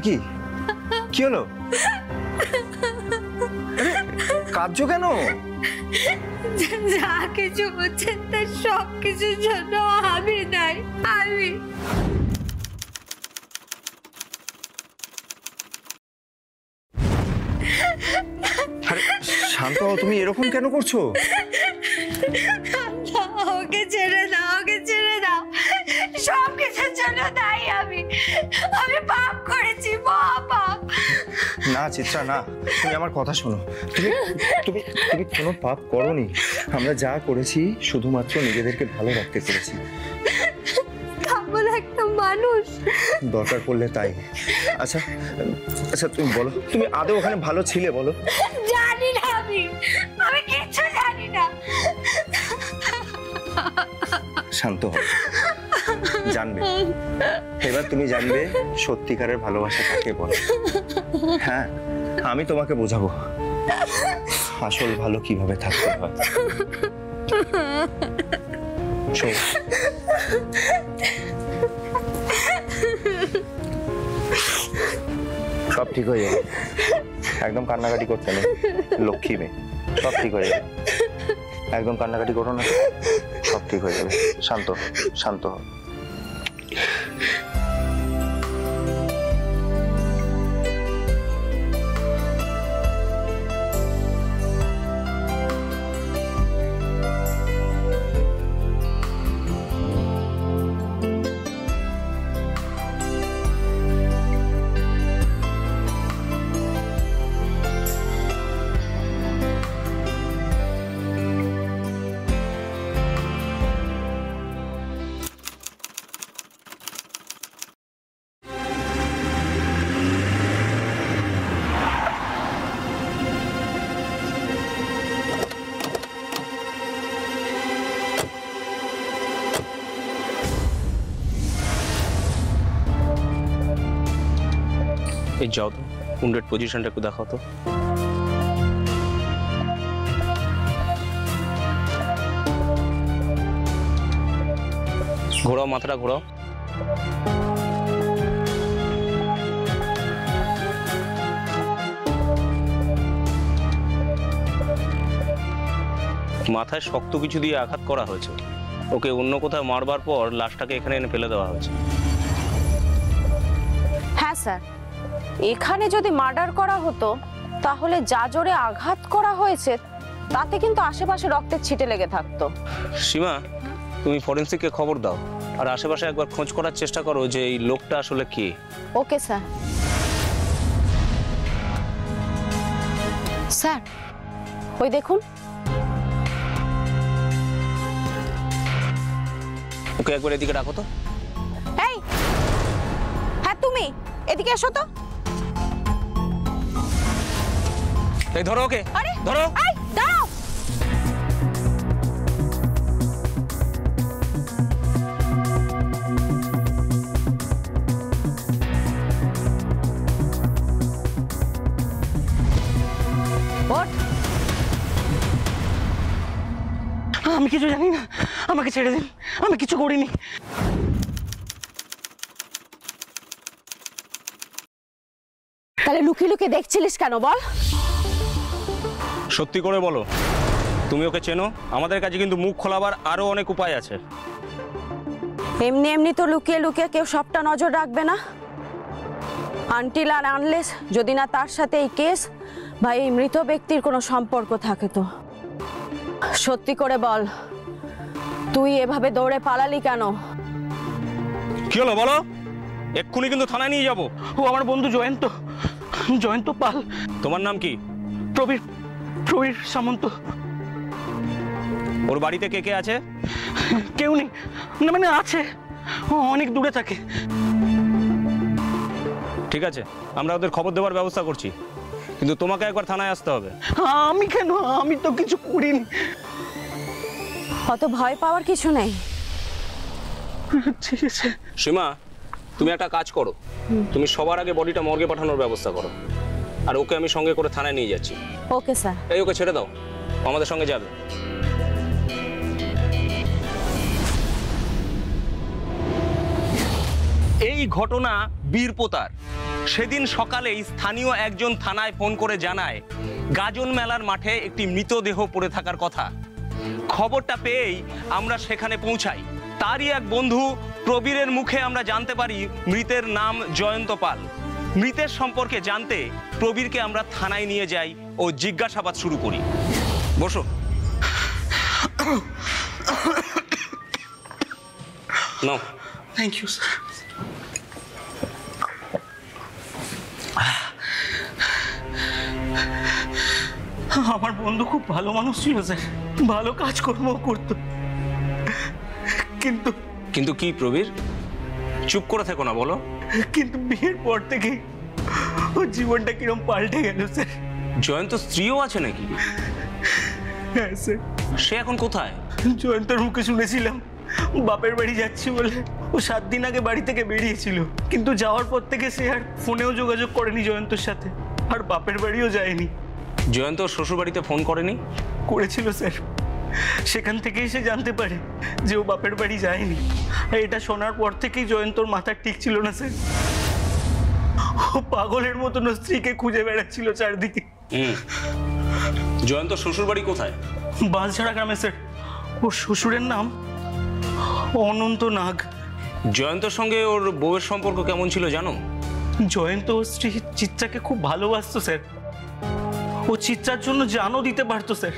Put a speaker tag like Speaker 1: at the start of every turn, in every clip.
Speaker 1: কি কি হলো? কাঁদছো কেন?
Speaker 2: যা কিছু হচ্ছে তার সব কিছুর জন্য আমি নাই। আমি
Speaker 1: শান্ত হও, তুমি এরকম কেন করছো?
Speaker 2: ওকে ছেড়ে দাও, ওকে ছেড়ে দাও। সব কিছুর জন্য দায়ী আমি। আমি পাপ করেছি, মহাপাপ।
Speaker 1: না চিত্রা, না, তুমি আমার কথা শোনো। তুমি তুমি তুমি কোনো পাপ করোনি। আমরা যা করেছি শুধুমাত্র নিজেদেরকে ভালো রাখতে করেছি।
Speaker 2: কেমন একটা মানুষ।
Speaker 1: দরকার পড়লে তাই। আচ্ছা আচ্ছা, তুমি বলো, তুমি আদৌ ওখানে ভালো ছিলে বলো?
Speaker 2: জানি না, আমি কিচ্ছু জানি না।
Speaker 1: শান্ত হও, জানবে, এবার তুমি জানবে সত্যিকারের ভালোবাসা কাকে বলে। হ্যাঁ, আমি তোমাকে বোঝাবো আসল ভালো কিভাবে থাকতে হয়। শোনো, সব ঠিক হয়ে যাবে, একদম কান্নাকাটি করতে নেই, লক্ষ্মী মেয়ে, সব ঠিক হয়ে যাবে, একদম কান্নাকাটি করো না, সব ঠিক হয়ে যাবে। শান্ত শান্ত হও।
Speaker 3: এই যাও তো, উন্ডেড পজিশনটা একটু দেখাও তো। ঘোরাও, মাথাটা ঘোরাও। মাথায় শক্ত কিছু দিয়ে আঘাত করা হয়েছে। ওকে অন্য কোথাও মারবার পর লাশটাকে এখানে এনে ফেলে দেওয়া হয়েছে।
Speaker 4: হ্যাঁ স্যার, এখানে যদি মার্ডার করা হতো তাহলে যা জোরে আঘাত করা হয়েছে তাতে কিন্তু আশেপাশে রক্তের ছিটে লেগে থাকতো।
Speaker 3: সীমা, তুমি ফরেন্সিককে খবর দাও আর আশেপাশে একবার খোঁজ করার চেষ্টা করো যে এই লোকটা আসলে কে।
Speaker 4: Okay sir. স্যার, ওই দেখুন।
Speaker 3: ওকে একবার এদিকে রাখো তো।
Speaker 4: এই, হ্যাঁ তুমি এদিকে এসো তো।
Speaker 3: এই ধরো ওকে।
Speaker 4: আরে
Speaker 3: ধরো।
Speaker 4: এই দাঁড়াও। ওঠ।
Speaker 5: আমি কিছু জানি না, আমাকে ছেড়ে দিন, আমি কিছু করিনি।
Speaker 4: তাহলে লুকিয়ে লুকিয়ে দেখছিলিস কেন বল?
Speaker 3: সত্যি করে বলো, তুমি ওকে চেনো? আমাদের কাছে কিন্তু মুখ খোলাবার আরো অনেক উপায় আছে।
Speaker 4: এমনি এমনি তো লুকিয়ে লুকিয়ে কেউ সবটা নজর রাখবে না। আনটিল আর আনলেস যদি না তার সাথে এই কেস বা এই মৃত ব্যক্তির কোনো সম্পর্ক থাকে। তো সত্যি করে বল, তুই এভাবে দৌড়ে পালালি কেন?
Speaker 3: কি হলো বলো? এক্ষুনি কিন্তু থানায় নিয়ে যাবো।
Speaker 5: ও আমার বন্ধু জয়ন্ত, জয়ন্ত পাল।
Speaker 3: তোমার নাম কি?
Speaker 5: প্রবীর, প্রবীর সামন্ত।
Speaker 3: ওর বাড়িতে কে কে আছে?
Speaker 5: কেউ নেই, না মানে আছে, ও অনেক দূরে থাকে।
Speaker 3: ঠিক আছে, আমরা ওদের খবর দেওয়ার ব্যবস্থা করছি, কিন্তু তোমাকে একবার থানায় আসতে হবে।
Speaker 5: আমি কেন? আমি তো কিছু করিনি।
Speaker 4: অত ভয় পাওয়ার কিছু নেই।
Speaker 5: ঠিক আছে।
Speaker 3: সীমা, তুমি একটা কাজ করো, তুমি সবার আগে বডিটা মর্গে পাঠানোর ব্যবস্থা করো, আর ওকে আমি সঙ্গে করে থানায় নিয়ে যাচ্ছি।
Speaker 4: Okay sir.
Speaker 3: এই ওকে ছেড়ে দাও, আমাদের সঙ্গে যাবে। এই ঘটনা বীরপোতার। সেদিন সকালেই স্থানীয় একজন থানায় ফোন করে জানায় গাজন মেলার মাঠে একটি মৃতদেহ পড়ে থাকার কথা। খবরটা পেয়েই আমরা সেখানে পৌঁছাই। তারই এক বন্ধু প্রবীরের মুখে আমরা জানতে পারি মৃতের নাম জয়ন্ত পাল। মৃতের সম্পর্কে জানতে প্রবীরকে আমরা থানায় নিয়ে যাই ও জিজ্ঞাসাবাদ শুরু করি। বসো। নাও।
Speaker 5: Thank you sir. আমার বন্ধু খুব ভালো মানুষ ছিল স্যার, ভালো কাজকর্ম করতো, কিন্তু
Speaker 3: কিন্তু কি প্রবীর? চুপ করে থেকো না, বলো।
Speaker 5: কিন্তু বিয়ের পর থেকে ওর জীবনটা কিরম পাল্টে গেল স্যার।
Speaker 3: জয়ন্ত স্ত্রীও আছে নাকি?
Speaker 5: হ্যাঁ স্যার।
Speaker 3: সে এখন কোথায়?
Speaker 5: জয়ন্তর মুখে শুনেছিলাম বাপের বাড়ি যাচ্ছি বলে ও 7 দিন আগে বাড়ি থেকে বেরিয়েছিল, কিন্তু যাওয়ার পর থেকে সে আর ফোনেও যোগাযোগ করেনি জয়ন্তর সাথে, আর বাপের বাড়িও যায়নি।
Speaker 3: জয়ন্ত শ্বশুর বাড়িতে ফোন করেনি?
Speaker 5: করেছিল স্যার, সেখান থেকেই সে জানতে পারে যে ও বাপের বাড়ি যায়নি। আর এটা শোনার পর থেকেই জয়ন্তর মাথা ঠিক ছিল না স্যার। ও পাগলের মতন স্ত্রীকে খুঁজে বেড়াচ্ছিল চারদিকে।
Speaker 3: জয়ন্ত শ্বশুর বাড়ি কোথায়?
Speaker 5: বালছাড়া গ্রামে স্যার। ওর শ্বশুরের নাম অনন্ত নাগ।
Speaker 3: জয়ন্তর সঙ্গে ওর বউয়ের সম্পর্ক কেমন ছিল জানো?
Speaker 5: জয়ন্ত ওর স্ত্রী চিত্রাকে খুব ভালোবাসতো স্যার। ও চিত্রার জন্য জানও দিতে পারতো স্যার,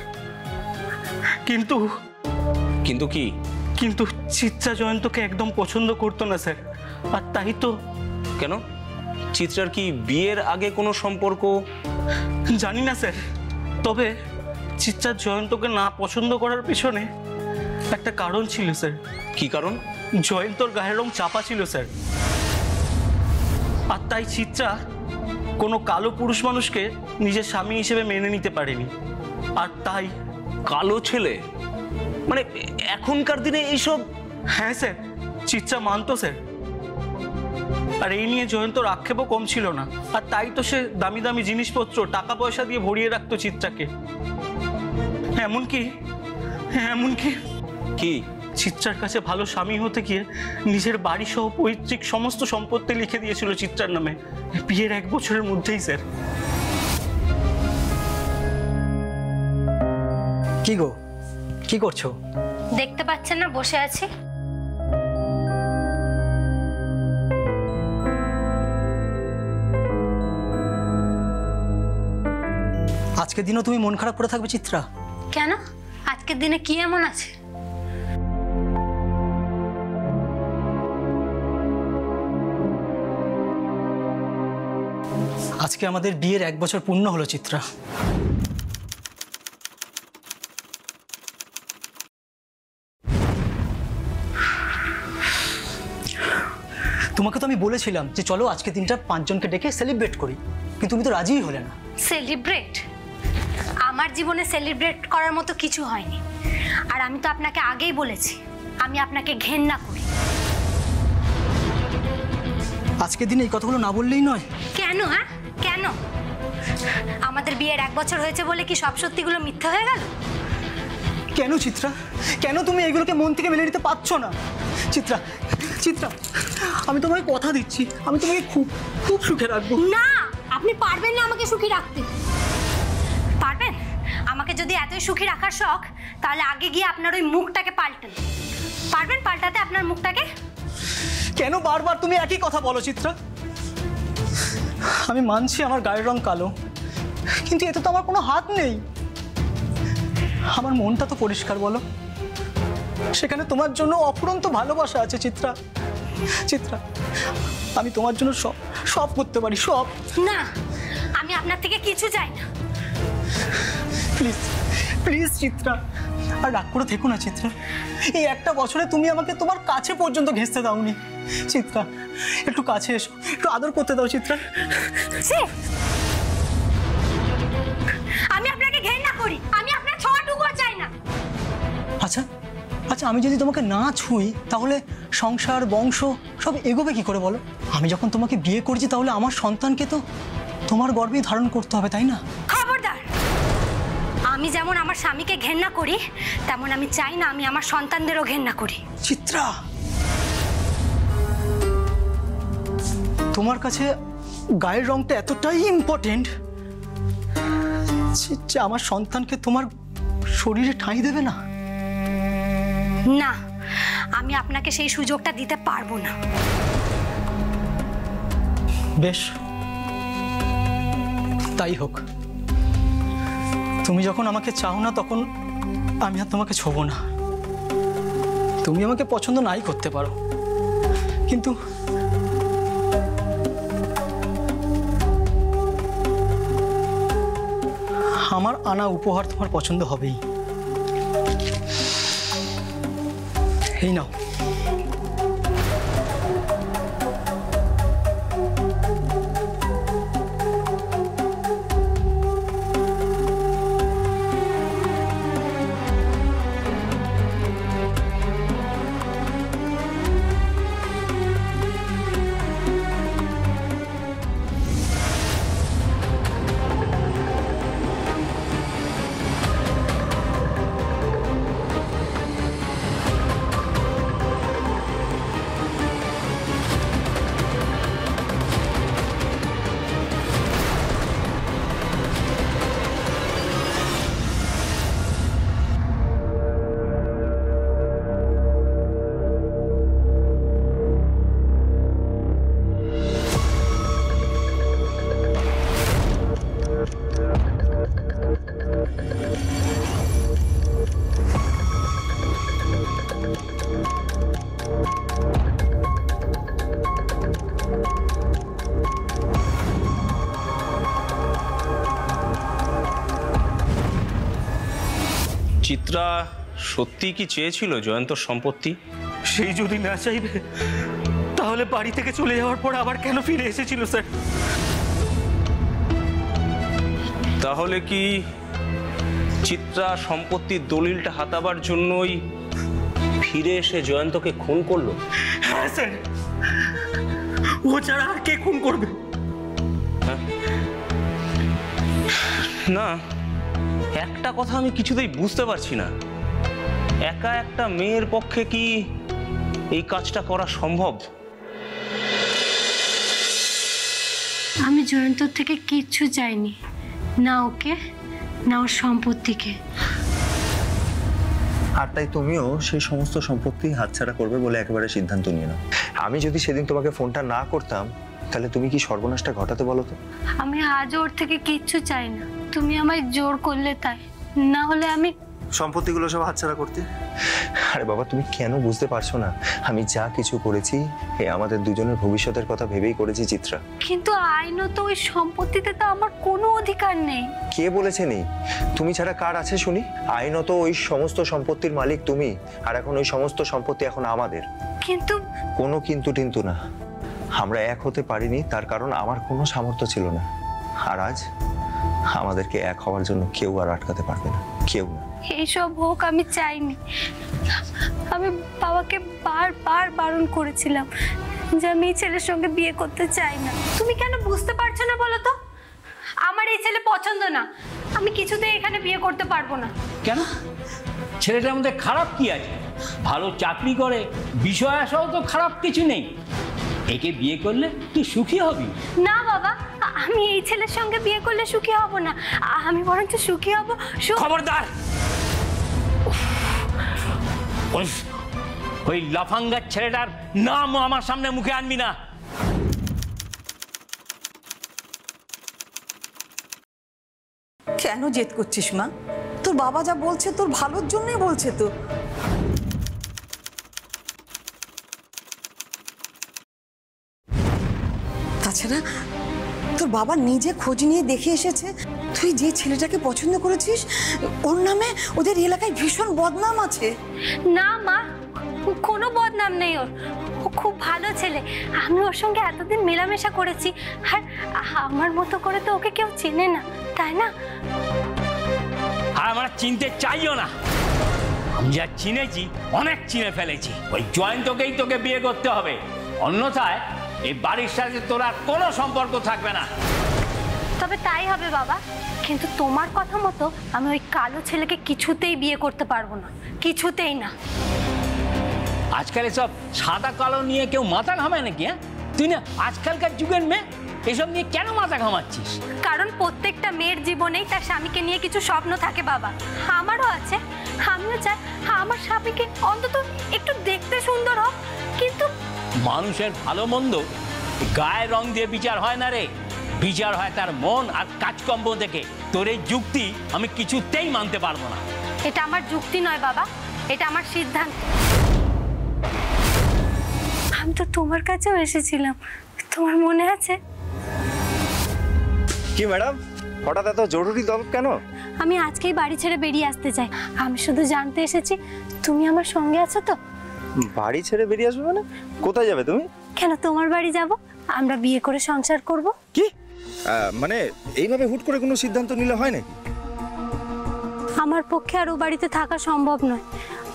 Speaker 5: কিন্তু
Speaker 3: কিন্তু কি?
Speaker 5: কিন্তু চিত্রা জয়ন্তকে একদম পছন্দ করতো না স্যার। আর তাই তো।
Speaker 3: কেন? চিত্রার কি বিয়ের আগে কোনো সম্পর্ক?
Speaker 5: জানি না স্যার, তবে চিত্রা জয়ন্তকে না পছন্দ করার পিছনে একটা কারণ ছিল স্যার।
Speaker 3: কি কারণ?
Speaker 5: জয়ন্তর গায়ের রং চাপা ছিল স্যার, আর তাই চিত্রা কোনো কালো পুরুষ মানুষকে নিজের স্বামী হিসেবে মেনে নিতে পারেনি। আর তাই
Speaker 3: কালো ছেলে মানে এখনকার দিনে এইসব?
Speaker 5: হ্যাঁ স্যার, চিত্রা মানতো স্যার। আর এই নিয়ে জয়ন্তর আক্ষেপও কম ছিল না, আর তাই তো সে দামি দামি জিনিসপত্র টাকা পয়সা দিয়ে ভরিয়ে রাখতো চিত্রাকে। এমনকি
Speaker 3: কি?
Speaker 5: চিত্রার কাছে ভালো স্বামী হতে গিয়ে নিজের বাড়ি সহ পৈতৃক সমস্ত সম্পত্তি লিখে দিয়েছিল চিত্রার নামে বিয়ের 1 বছরের মধ্যেই স্যার।
Speaker 6: কি গো, কি করছো?
Speaker 2: দেখতে পাচ্ছেন না বসে আছি?
Speaker 6: আজকের দিনও তুমি মন খারাপ করে থাকবে চিত্রা?
Speaker 2: কেন? আজকের দিনে কি এমন আছে?
Speaker 6: আজকে আমাদের বিয়ের 1 বছর পূর্ণ হলো চিত্রা। তোমাকে তো আমি বলেছিলাম যে চলো আজকে দিনটা 5 জনকে ডেকে সেলিব্রেট করি, কিন্তু তুমি তো রাজিই হলে না।
Speaker 2: সেলিব্রেট? আমার জীবনে সেলিব্রেট করার মতো কিছু হয়নি। আর আমি তো আপনাকে আগেই বলেছি আমি আপনাকে ঘেন্না করি।
Speaker 6: আজকের দিনে এই কথাগুলো না বললেই নয়।
Speaker 2: কেন? হ্যাঁ কেন? আমাদের বিয়ের 1 বছর হয়েছে বলে কি সব সত্যিগুলো মিথ্যা হয়ে গেল?
Speaker 6: কেন চিত্রা, কেন তুমি এগুলোকে মন থেকে মেনে নিতে পারছো না? চিত্রা, চিত্রা, আমি তোমাকে কথা দিচ্ছি, আমি তোমাকে খুব খুব সুখে রাখবো।
Speaker 2: না, আপনি পারবেন না আমাকে সুখী রাখতে। পারবেন? আমাকে যদি এতই সুখী রাখার শখ, তাহলে আগে গিয়ে আপনার ওই মুখটাকে পাল্টান। পারবেন পাল্টাতে আপনার মুখটাকে?
Speaker 6: কেন বারবার তুমি একই কথা বলো চিত্রা? আমি মানছি আমার গায়ের রং কালো, কিন্তু এতে তো আমার কোনো হাত নেই। আমার মনটা তো পরিষ্কার, বলো। সেখানে তোমার জন্য অফুরন্ত ভালোবাসা আছে চিত্রা। চিত্রা, আমি তোমার জন্য সব সব করতে পারি, সব।
Speaker 2: না, আমি আপনার থেকে কিছু চাই না।
Speaker 6: প্লিজ প্লিজ চিত্রা, আর রাগ করে থেকো না চিত্রা। এই 1টা বছরে তুমি আমাকে তোমার কাছে পর্যন্ত ঘেঁষতে দাওনি। চিত্রা, একটু কাছে এসো, একটু আদর করতে দাও চিত্রা।
Speaker 2: আমি আপনাকে ঘেন্না করি, আমি আপনার ছোঁয়াটুকুও চাই না।
Speaker 6: আচ্ছা আচ্ছা, আমি যদি তোমাকে না ছুঁই তাহলে সংসার বংশ সব এগোবে কি করে বলো? আমি যখন তোমাকে বিয়ে করেছি তাহলে আমার সন্তানকে তো তোমার গর্ভেই ধারণ করতে হবে, তাই না?
Speaker 2: খবরদার! আমি যেমন আমার স্বামীকে ঘেন্না করি, তেমন আমি চাই না আমি আমার সন্তানদেরও ঘেন্না করি।
Speaker 6: চিত্রা, তোমার কাছে গায়ের রংটা এতটাই ইম্পর্টেন্ট যে আমার সন্তানকে তোমার শরীরে ঠাঁই দেবে না?
Speaker 2: না, আমি আপনাকে সেই সুযোগটা দিতে পারবো না।
Speaker 6: বেশ, তাই হোক। তুমি যখন আমাকে চাও না তখন আমি আর তোমাকে ছোবো না। তুমি আমাকে পছন্দ নাই করতে পারো, কিন্তু আমার আনা উপহার তোমার পছন্দ হবেই। এই নাও।
Speaker 3: চিত্রা সত্যি কি চেয়েছিল জয়ন্তর সম্পত্তি?
Speaker 5: সেই যদি না চাইবে তাহলে বাড়ি থেকে চলে যাওয়ার পর আবার কেন ফিরে এসেছিল স্যার?
Speaker 3: তাহলে কি চিত্রা সম্পত্তির দলিলটা হাতাবার জন্যই ফিরে এসে জয়ন্তকে খুন করলো?
Speaker 5: হ্যাঁ স্যার, ও ছাড়া আর কে খুন করবে?
Speaker 3: না, একটা কথা আমি কিছুতেই বুঝতে পারছি না, একা একটা মেয়ের পক্ষে কি এই কাজটা করা সম্ভব?
Speaker 2: আমি জয়ন্তর থেকে কিচ্ছু চাইনি, না ওকে না ওর সম্পত্তিকে।
Speaker 1: আর তাই তুমিও সেই সমস্ত সম্পত্তি হাতছাড়া করবে বলে একেবারে সিদ্ধান্ত নিয়ে নাও। আমি যদি সেদিন তোমাকে ফোনটা না করতাম তাহলে তুমি কি সর্বনাশটা ঘটাতে বলো তো?
Speaker 2: আমি আজ ওর থেকে কিচ্ছু চাই না, তুমি আমায় জোর করলে তাই, না হলে আমি
Speaker 1: সম্পত্তিগুলো সব হাতছাড়া করতে। আরে বাবা, তুমি কেন বুঝতে পারছো না? আমি যা কিছু করেছি আমাদের দুজনের ভবিষ্যতের কথা ভেবেই করেছি চিত্রা।
Speaker 2: কিন্তু আইনত ওই সম্পত্তিতে তো আমার কোনো অধিকার নেই।
Speaker 1: কে বলেছে নেই? তুমি ছাড়া কার আছে শুনি? আইনত ওই সমস্ত সম্পত্তির মালিক তুমি, আর এখন ওই সমস্ত সম্পত্তি এখন আমাদের।
Speaker 2: কিন্তু
Speaker 1: কোনো কিন্তু টিন্তু না, আমরা এক হতে পারিনি তার কারণ আমার কোনো সামর্থ্য ছিল না। আর আজ আমাদেরকে এক হওয়ার জন্য কেউ আর আটকাতে পারবে না, কেউ না।
Speaker 2: এইসব হোক আমি চাইনি। আমি বাবাকে বারবার বারণ করেছিলাম যে আমি এই ছেলের সঙ্গে বিয়ে করতে চাই না। তুমি কেন বুঝতে পারছো না বলো তো? আমার এই ছেলে পছন্দ না, আমি কিছুতেই এখানে বিয়ে করতে পারবো না।
Speaker 7: কেন? ছেলেটার মধ্যে খারাপ কি আছে? ভালো চাকরি করে, বিষয় আসাও তো খারাপ কিছু নেই। একে বিয়ে করলে তুই সুখী হবি।
Speaker 2: না বাবা, আমি এই ছেলের সঙ্গে বিয়ে করলে সুখী হব না, আমি বরঞ্চ সুখী হব।
Speaker 7: খবরদার! ওই লাফাঙ্গার ছেলেটার নাম আমার সামনে মুখে আনবি না।
Speaker 8: কেন জেদ করছিস মা? তোর বাবা যা বলছে তোর ভালোর জন্যই বলছে তো। তাছাড়া তোর বাবা নিজে খোঁজ নিয়ে দেখে এসেছে তুই যে ছেলেটাকে পছন্দ করেছিস ওর নামে ওদের এলাকায় ভীষণ বদনাম আছে।
Speaker 2: না মা, কোনো বদনাম নেই ওর, ও খুব ভালো ছেলে। আমি ওর সঙ্গে এতদিন মেলামেশা করেছি, আর আমার মতো করে তো ওকে কেউ চেনে না, তাই না?
Speaker 7: আর আমরা চিনতে চাইও না। আমি যা চিনেছি অনেক চিনে ফেলেছি। ওই জয়ন্তকেই তোকে বিয়ে করতে হবে, অন্যথায় এই বাড়ির সাথে তোর আর কোনো সম্পর্ক থাকবে না।
Speaker 2: তবে তাই হবে বাবা, কিন্তু তোমার কথা মতো আমি ওই কালো ছেলেকে কিছুতেই বিয়ে করতে পারবো না, কিছুতেই না।
Speaker 7: আজকাল এসব সাদা কালো নিয়ে কেউ মাথা ঘামায় নাকি? হ্যাঁ, তুই না আজকালকার যুগের মেয়ে, এসব নিয়ে কেন মাথা ঘামাচ্ছিস?
Speaker 2: কারণ প্রত্যেকটা মেয়ের জীবনেই তার স্বামীকে নিয়ে কিছু স্বপ্ন থাকে বাবা। আমারও আছে, আমিও চাই আমার স্বামীকে অন্তত একটু দেখতে সুন্দর হোক। কিন্তু
Speaker 7: মানুষের ভালো মন্দ গায়ের রং দিয়ে বিচার হয় না রে, বিচার হয় তার মন আর কাজকর্ম থেকে। তোর এই যুক্তি আমি কিছুতেই মানতে পারবো না।
Speaker 2: এটা আমার যুক্তি নয় বাবা, এটা আমার সিদ্ধান্ত। আমি তো তোমার কাছেও এসেছিলাম, তোমার মনে আছে?
Speaker 1: কি ম্যাডাম, হঠাৎ এত জরুরি তলব কেন?
Speaker 2: আমি আজকেই বাড়ি ছেড়ে বেরিয়ে আসতে চাই। আমি শুধু জানতে এসেছি তুমি আমার সঙ্গে আছো তো?
Speaker 1: বাড়ি ছেড়ে বেরিয়ে আসবে মানে? কোথায় যাবে তুমি?
Speaker 2: কেন, তোমার বাড়ি যাব। আমরা বিয়ে করে সংসার করব।
Speaker 1: কি মানে এইভাবে হুট করে কোনো সিদ্ধান্ত নিলে হয় নাকি?
Speaker 2: আমার পক্ষে আর ও বাড়িতে থাকা সম্ভব নয়।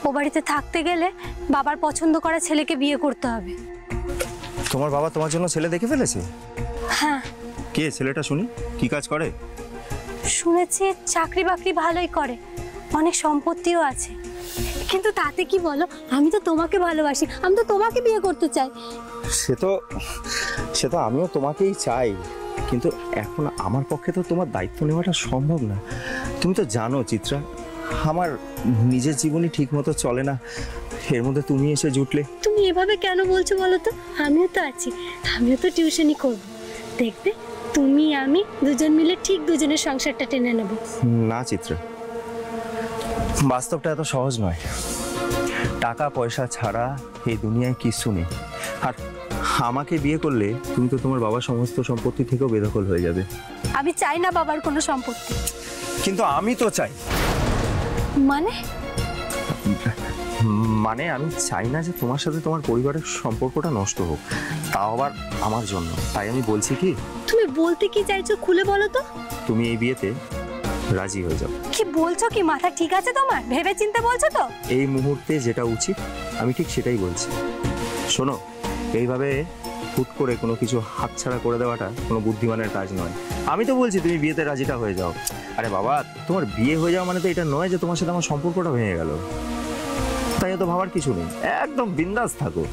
Speaker 2: ও বাড়িতে থাকতে গেলে বাবার পছন্দ করা ছেলেকে বিয়ে করতে হবে।
Speaker 1: তোমার বাবা তোমার জন্য ছেলে দেখে ফেলেছে?
Speaker 2: হ্যাঁ।
Speaker 1: কে ছেলেটা শুনি? কি কাজ করে?
Speaker 2: শুনেছি চাকরি বাকরি ভালোই করে, অনেক সম্পত্তিও আছে। কিন্তু তাতে কি বলো, আমি তো তোমাকে ভালোবাসি, আমি তো তোমাকে বিয়ে করতে চাই।
Speaker 1: সে তো আমিও তোমাকেই চাই, কিন্তু এখন আমার পক্ষে তো তোমার দায়িত্ব নেওয়াটা সম্ভব না। তুমি তো জানো চিত্রা, আমার নিজের জীবনই ঠিক মতো চলে না, এর মধ্যে তুমি এসে জুটলে।
Speaker 2: তুমি এভাবে কেন বলছো বলো তো? আমিও তো আছি, আমিও তো টিউশনি করব। দেখবে তুমি আমি দুজন মিলে ঠিক দুজনের সংসারটা টেনে নেব।
Speaker 1: না চিত্রা, বাস্তবটা এত সহজ নয়। টাকা পয়সা ছাড়া এই দুনিয়ায় কিছু নেই। আর আমাকে বিয়ে করলে তুমি তো তোমার বাবার সমস্ত সম্পত্তি থেকেও বেদখল হয়ে যাবে।
Speaker 2: আমি চাই না বাবার কোনো সম্পত্তি।
Speaker 1: কিন্তু আমি তো চাই। মানে আমি চাই না যে তোমার সাথে তোমার পরিবারের সম্পর্কটা নষ্ট হোক, তাও আবার আমার জন্য। তাই আমি বলছি কি,
Speaker 2: তুমি বলতে কি চাইছো খুলে বলো তো?
Speaker 1: তুমি এই বিয়েতে রাজি হয়ে যাও।
Speaker 2: কি বলছো কি, মাথা ঠিক আছে তোমার? ভেবে চিন্তে বলছো তো?
Speaker 1: এই মুহূর্তে যেটা উচিত আমি ঠিক সেটাই বলছি। শোনো, এইভাবে হুট করে কোনো কিছু হাতছাড়া করে দেওয়াটা কোনো বুদ্ধিমানের কাজ নয়। আমি তো বলছি তুমি বিয়েতে রাজিটা হয়ে যাও। আরে বাবা, তোমার বিয়ে হয়ে যাওয়া মানে তো এটা নয় যে তোমার সাথে আমার সম্পর্কটা ভেঙে গেল। তাই তো ভাবার কিছু নেই, একদম বিন্দাস থাকো।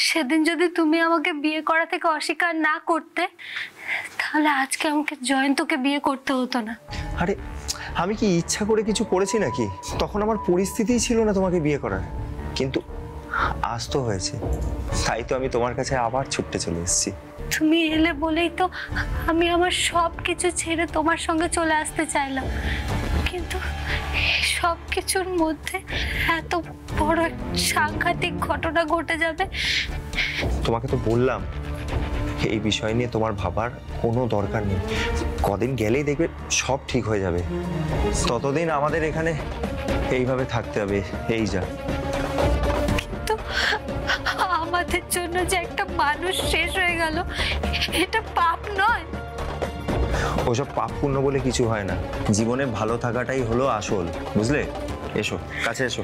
Speaker 2: সেদিন যদি তুমি আমাকে বিয়ে করা থেকে অস্বীকার না করতে, তাহলে আজকে আমাকে জয়ন্তকে বিয়ে করতে হতো না।
Speaker 1: আরে আমি কি ইচ্ছা করে কিছু করেছি নাকি? তখন আমার পরিস্থিতিই ছিল না তোমাকে বিয়ে করার, কিন্তু আজ তো হয়েছে, তাই তো আমি তোমার কাছে আবার ছুটতে চলে এসেছি।
Speaker 2: তুমি এলে বলেই তো আমি আমার সব কিছু ছেড়ে তোমার সঙ্গে চলে আসতে চাইলাম, কিন্তু সব কিছুর মধ্যে এত বড় সাংঘাতিক ঘটনা ঘটে যাবে।
Speaker 1: তোমাকে তো বললাম এই বিষয় নিয়ে তোমার ভাবার কোনো দরকার নেই। কদিন গেলেই দেখবে সব ঠিক হয়ে যাবে। ততদিন আমাদের এখানে এইভাবে থাকতে হবে, এই যা।
Speaker 2: কিন্তু আমাদের জন্য যে একটা মানুষ শেষ হয়ে গেল, এটা পাপ নয়?
Speaker 1: ওসব পাপ পুণ্য বলে কিছু হয় না, জীবনে ভালো থাকাটাই হলো আসল, বুঝলে? এসো, কাছে এসো।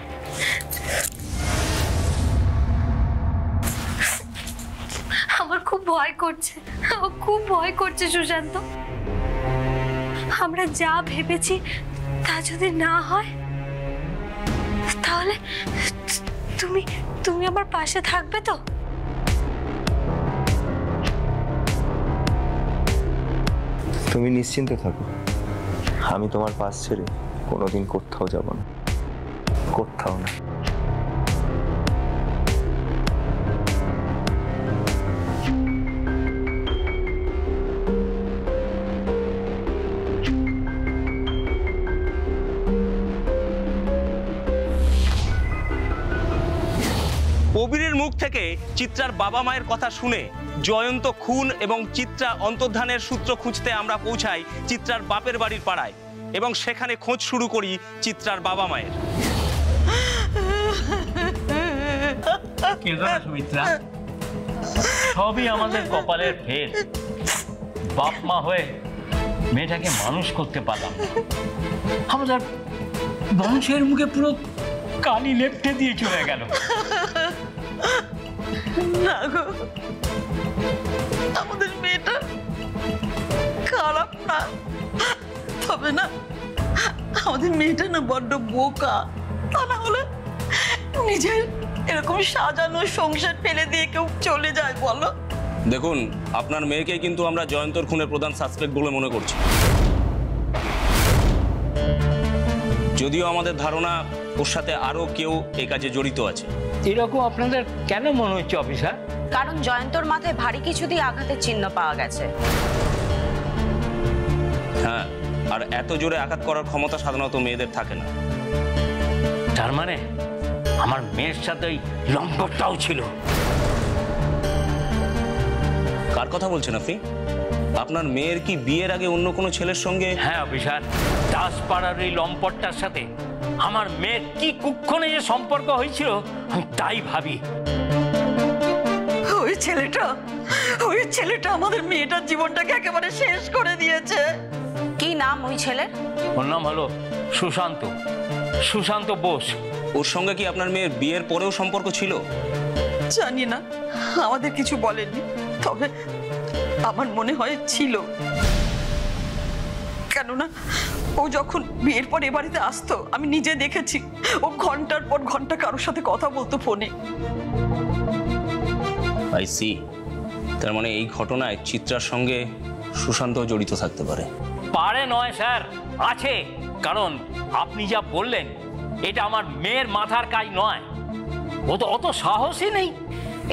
Speaker 2: আমার খুব ভয় করছে, আমার খুব ভয় করছে সুশান্ত। আমরা যা ভেবেছি তা যদি না হয়, তাহলে তুমি আমার পাশে থাকবে তো?
Speaker 1: তুমি নিশ্চিন্তে থাকো, আমি তোমার পাশ ছেড়ে কোনোদিন কোথাও যাব না, কোথাও না।
Speaker 3: কবিরের মুখ থেকে চিত্রার বাবা মায়ের কথা শুনে জয়ন্ত খুন এবং চিত্রা অন্তর্ধানের সূত্র খুঁজতে আমরা পৌঁছাই চিত্রার বাপের বাড়ির পাড়ায়, এবং সেখানে খোঁজ শুরু করি চিত্রার বাবা মায়ের।
Speaker 7: সুমিত্রা, সবই আমাদের কপালের ফের। বাপ মা হয়ে মেয়েটাকে মানুষ করতে পারলাম না। আমাদের বংশের মুখে পুরো কালি লেপটে দিয়ে চলে গেল।
Speaker 8: না গো, আমাদের মেয়েটা খারাপ না, তবে না আমাদের মেয়েটা না বড্ড বোকা। তা না হলে নিজের এরকম সাজানো সংসার ফেলে দিয়ে কেউ চলে যায় বলো?
Speaker 3: দেখুন, আপনার মেয়েকে কিন্তু আমরা জয়ন্তর খুনের প্রধান সাসপেক্ট বলে মনে করছি। যদিও আমাদের ধারণা ওর সাথে আরো কেউ এই কাজে জড়িত আছে।
Speaker 7: এরকম আপনাদের কেন মনে হচ্ছে অফিসার?
Speaker 4: কারণ জয়ন্তর মাথায় ভারী কিছু দিয়ে আঘাতের চিহ্ন পাওয়া গেছে।
Speaker 3: হ্যাঁ, আর এত জোরে আঘাত করার ক্ষমতা সাধারণত মেয়েদের থাকে না।
Speaker 7: তার মানে আমার মেয়ের সাথে ওই লম্পটটাও ছিল।
Speaker 3: কার কথা বলছেন আপনি? আপনার মেয়ের কি বিয়ের আগে অন্য কোনো ছেলের সঙ্গে?
Speaker 7: হ্যাঁ অফিসার, দাসপাড়ার এই লম্পটটার সাথে আমার মেয়ের কি কুক্ষণে যে সম্পর্ক হয়েছিল আমি তাই ভাবি।
Speaker 8: ওই ছেলেটা আমাদের মেয়েটার জীবনটাকে একেবারে শেষ করে দিয়েছে।
Speaker 4: কি নাম ওই ছেলের?
Speaker 7: ওর নাম হলো সুশান্ত বোস।
Speaker 3: ওর সঙ্গে কি আপনার মেয়ের বিয়ের পরেও সম্পর্ক ছিল?
Speaker 8: জানি না, আমাদের কিছু বলেননি, তবে আমার মনে হয় ছিল। কেননা ও যখন বিয়ের পর এ বাড়িতে আসতো আমি নিজে দেখেছি, ও ঘন্টার পর ঘন্টা কারোর সাথে কথা বলতো ফোনে।
Speaker 3: I see. তার মানে এই ঘটনায় চিত্রার সঙ্গে সুশান্ত জড়িত থাকতে পারে।
Speaker 7: পারে নয় স্যার, আছে। কারণ আপনি যা বললেন এটা আমার মেয়ের মাথার কাজ নয়। ও তো অত সাহসই নেই।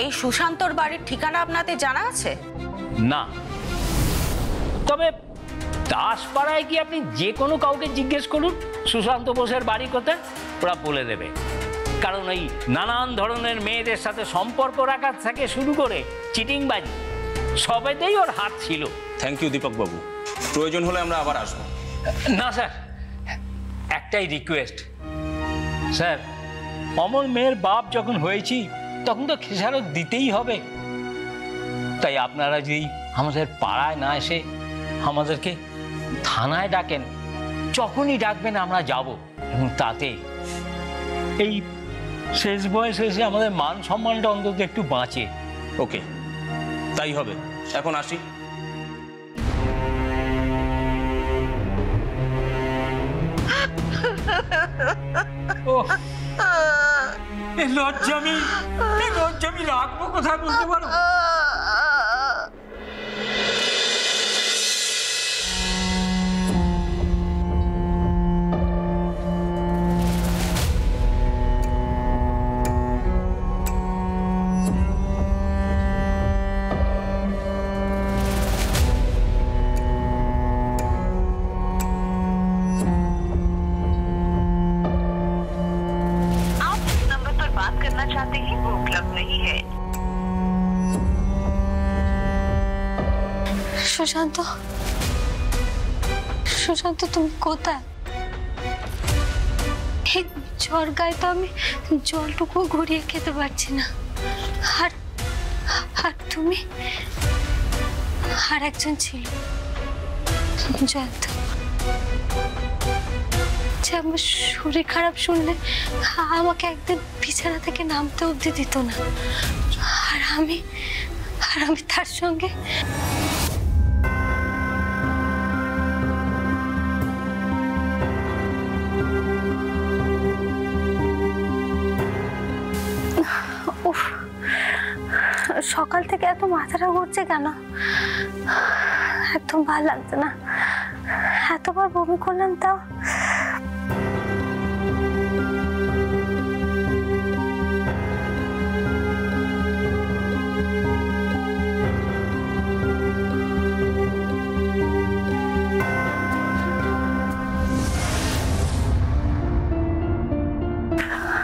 Speaker 4: এই সুশান্তর বাড়ির ঠিকানা আপনাদের জানা আছে?
Speaker 7: না, তবে দাসপাড়ায় কি আপনি যে কোনো কাউকে জিজ্ঞেস করুন সুশান্ত বোসের বাড়ি কোথায়, ওরা বলে দেবে। কারণ এই নানান ধরনের মেয়েদের সাথে সম্পর্ক রাখার থেকে শুরু করে চিটিংবাজি সবেতেই ওর হাত ছিল।
Speaker 3: থ্যাংক ইউ দীপক বাবু, প্রয়োজন হলে আমরা আবার আসবো।
Speaker 7: না স্যার, একটাই রিকোয়েস্ট স্যার, অমর মেয়ের বাপ যখন হয়েছি তখন তো খেসারত দিতেই হবে। তাই আপনারা যদি আমাদের পাড়ায় না এসে আমাদেরকে থানায় ডাকেন, যখনই ডাকবেন আমরা যাব, এবং তাতে এই শেষ বয়সে এসে আমাদের মান সম্মানটা অন্তত একটু বাঁচে।
Speaker 3: ওকে, তাই হবে। এখন আসি।
Speaker 7: লজ্জা আমি রাখবো কোথায় বলতে পারো?
Speaker 2: সুশান্ত, তুমি কোথায়? এই জ্বর গায়ে তো আমি জলটুকু ঘুরিয়ে খেতে পারছি না। আর তুমি আর একজন ছিল জয়ন্ত, যে আমার শরীর খারাপ শুনলে আমাকে একদিন বিছানা থেকে নামতে অবধি দিত না। আর আমি তার সঙ্গে সকাল থেকে এত মাথাটা ঘুরছে কেন? একদম ভালো লাগছে না। এতবার বমি করলাম তাও।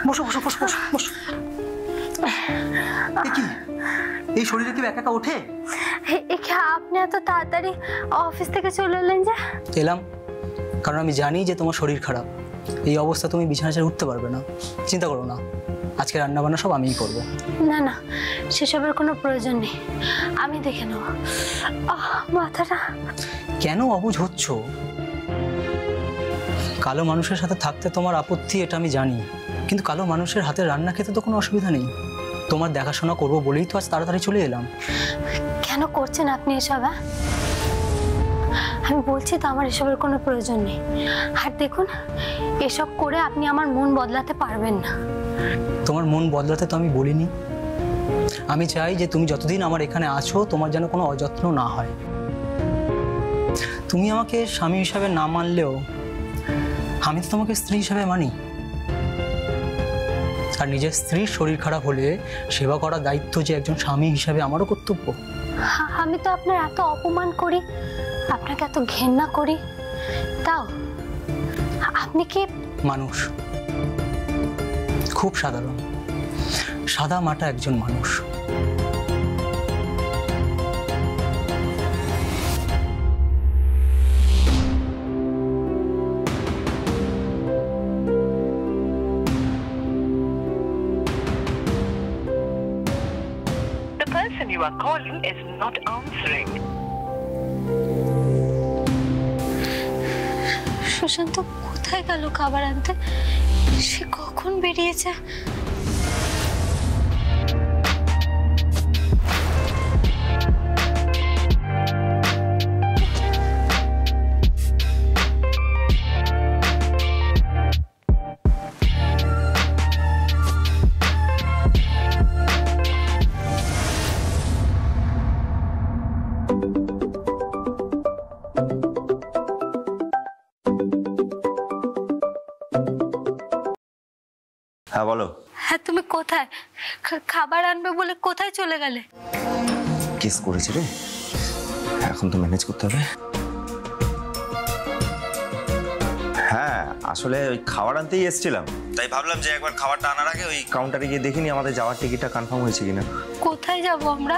Speaker 6: বসো বসো বসো বসো বসো। কি এই শরীরে কেউ একা একা ওঠে?
Speaker 2: আপনি এত তাড়াতাড়ি অফিস থেকে চলে এলেন যে?
Speaker 6: এলাম কারণ আমি জানি যে তোমার শরীর খারাপ। এই অবস্থা তুমি বিছানা ছেড়ে উঠতে পারবে না। চিন্তা করো না, আজকে রান্না বান্না সব আমিই করবো।
Speaker 2: না না, সেসবের কোনো প্রয়োজন নেই, আমি দেখে নেব। মাথাটা
Speaker 6: কেন অবুঝ হচ্ছ? কালো মানুষের সাথে থাকতে তোমার আপত্তি, এটা আমি জানি, কিন্তু কালো মানুষের হাতে রান্না খেতে তো কোনো অসুবিধা নেই। তোমার দেখাশোনা করবো বলেই তো আজ তাড়াতাড়ি চলে এলাম।
Speaker 2: কেন করছেন আপনি এসব? আমি বলছি তো আমার এসবের কোনো প্রয়োজন নেই। আর দেখুন, এসব করে আপনি আমার মন বদলাতে পারবেন না।
Speaker 6: তোমার মন বদলাতে তো আমি বলিনি। আমি চাই যে তুমি যতদিন আমার এখানে আছো তোমার যেন কোনো অযত্ন না হয়। তুমি আমাকে স্বামী হিসাবে না মানলেও আমি তো তোমাকে স্ত্রী হিসাবে মানি। আর নিজের স্ত্রীর শরীর খারাপ হলে সেবা করার দায়িত্ব যে একজন স্বামী হিসাবে আমারও কর্তব্য।
Speaker 2: আমি তো আপনার এত অপমান করি, আপনাকে এত ঘেন্না করি, তাও আপনি কি
Speaker 6: মানুষ, খুব সাধারণ, সাদা মাটা একজন মানুষ।
Speaker 9: The person you are calling is not answering.
Speaker 2: Sushant কোথায় গেল খাবার আনতে? সে কখন বেরিয়েছে?
Speaker 1: হ্যাঁ বলো।
Speaker 2: হ্যাঁ, তুমি কোথায়? খাবার আনবে বলে কোথায় চলে গেলে?
Speaker 1: কিস করেছি রে, এখন তো ম্যানেজ করতে হবে। হ্যাঁ, আসলে ওই খাবার আনতেই এসেছিলাম, তাই ভাবলাম যে একবার খাবারটা আনার আগে ওই কাউন্টারে গিয়ে দেখিনি আমাদের যাওয়ার টিকিটটা কনফার্ম হয়েছে কিনা।
Speaker 2: কোথায় যাব আমরা?